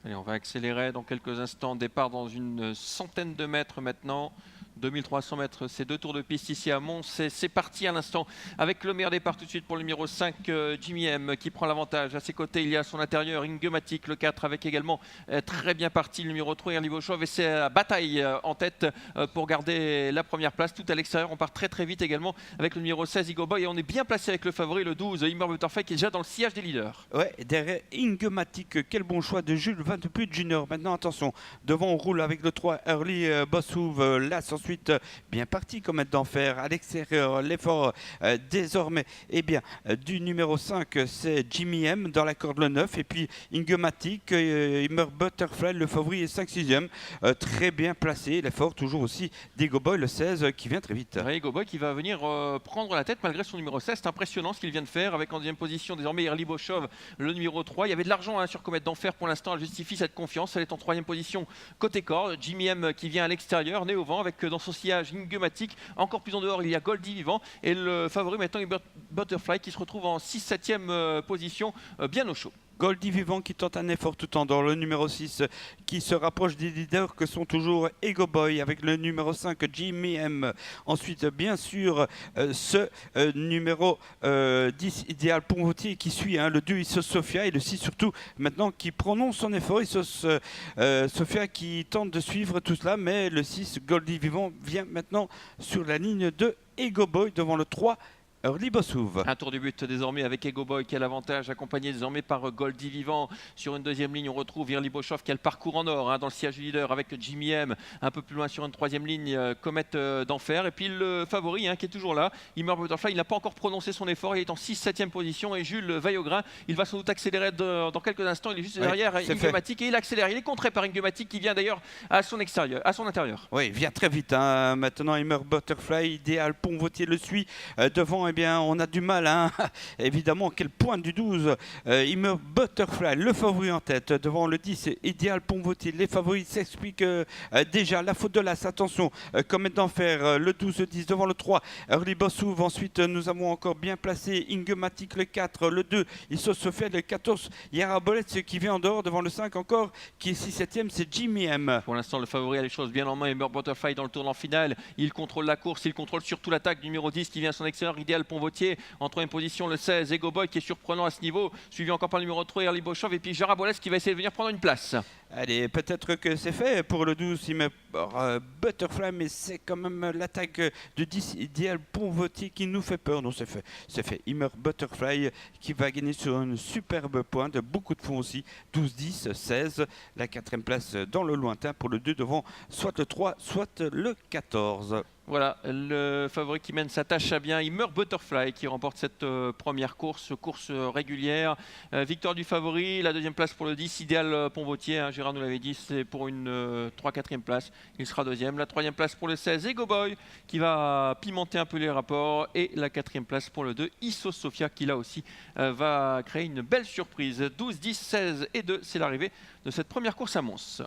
Allez, on va accélérer dans quelques instants. Départ dans une centaine de mètres maintenant. 2300 mètres, c'est 2 tours de piste ici à Mons. C'est parti à l'instant avec le meilleur départ tout de suite pour le numéro 5, Jimmy M, qui prend l'avantage. À ses côtés, il y a à son intérieur Ingematic, le 4, avec également très bien parti le numéro 3, Erli Boschov. Et c'est la bataille en tête pour garder la première place. Tout à l'extérieur, on part très très vite également avec le numéro 16, Igo Boy. Et on est bien placé avec le favori, le 12, Immer Butterfly, qui est déjà dans le sillage des leaders. Ouais, derrière Ingematic, quel bon choix de Jules Van de Put Junior. Maintenant, attention, devant on roule avec le 3, Early Bossouv. Là, ensuite, bien parti comme être d'enfer. À l'extérieur, l'effort désormais, eh bien, du numéro 5, c'est Jimmy M dans la corde le 9. Et puis Ingematic, Immer Butterfly, le favori est 5-6e. Très bien placé. L'effort toujours aussi d'Ego Boy, le 16, qui vient très vite. Ouais, Ego Boy qui va venir prendre la tête malgré son numéro 16. C'est impressionnant ce qu'il vient de faire avec en deuxième position désormais Erli Boschov, le numéro 3. Il y avait de l'argent sur Comet d'Enfer pour l'instant. Elle justifie cette confiance. Elle est en troisième position côté corde. Jimmy M qui vient à l'extérieur, né au vent avec dans son sillage Ingematic. Encore plus en dehors, il y a Goldie Vivant. Et le favori maintenant est Butterfly qui se retrouve en 6-7e position, bien au chaud. Goldie Vivant qui tente un effort tout en dehors. Le numéro 6 qui se rapproche des leaders que sont toujours Ego Boy avec le numéro 5 Jimmy M. Ensuite, bien sûr, ce numéro 10 Idéal Ponvotier qui suit le 2 Issos Sofia et le 6 surtout maintenant qui prononce son effort. Issos Sofia qui tente de suivre tout cela, mais le 6 Goldie Vivant vient maintenant sur la ligne de Ego Boy devant le 3. Erli Bossouv. Un tour du but désormais avec Ego Boy qui a l'avantage, accompagné désormais par Goldie Vivant. Sur une deuxième ligne, on retrouve Erli Boschov qui a le parcours en or dans le sillage du leader avec Jimmy M. Un peu plus loin sur une troisième ligne, Comet d'Enfer. Et puis le favori qui est toujours là, Immer Butterfly. Il n'a pas encore prononcé son effort, il est en 6-7e position. Et Jules Vaillogrin, il va sans doute accélérer dans quelques instants. Il est juste derrière Ingematic et il accélère. Il est contré par Ingematic qui vient d'ailleurs à son intérieur. Oui, il vient très vite. Maintenant, Immer Butterfly, Idéal Ponvotier le suit. Devant, eh bien, on a du mal. Évidemment, quelle pointe du 12. Immer Butterfly, le favori en tête. Devant le 10, Idéal Ponvotier. Les favoris s'expliquent déjà. La faute de l'As, attention, comme d'enfer. Le 12-10 devant le 3, Erli Bossouv. Ensuite, nous avons encore bien placé Ingematic le 4, le 2, Issos Sofia, le 14, Yara Bolets qui vient en dehors devant le 5 encore, qui est 6-7e, c'est Jimmy M. Pour l'instant, le favori a les choses bien en main. Immer Butterfly dans le tournant final. Il contrôle la course, il contrôle surtout l'attaque du numéro 10 qui vient à son extérieur, Idéal Ponvotier. En troisième position, le 16, Ego Boy qui est surprenant à ce niveau, suivi encore par le numéro 3, Erli Boschov. Et puis Jara Bolès qui va essayer de venir prendre une place. Allez, peut-être que c'est fait pour le 12, Immer Butterfly, mais c'est quand même l'attaque de 10 Idéal Ponvotier qui nous fait peur. Non, c'est fait. C'est fait. Immer Butterfly qui va gagner sur une superbe pointe. Beaucoup de fonds aussi. 12-10, 16. La quatrième place dans le lointain pour le 2 devant soit le 3, soit le 14. Voilà, le favori qui mène sa tâche à bien, Immer Butterfly qui remporte cette première course régulière. Victoire du favori, la deuxième place pour le 10, Idéal Ponvotier. Gérard nous l'avait dit, c'est pour une 3-4e place. Il sera deuxième. La troisième place pour le 16, Ego Boy qui va pimenter un peu les rapports. Et la quatrième place pour le 2, Issos Sofia qui là aussi va créer une belle surprise. 12, 10, 16 et 2, c'est l'arrivée de cette première course à Mons.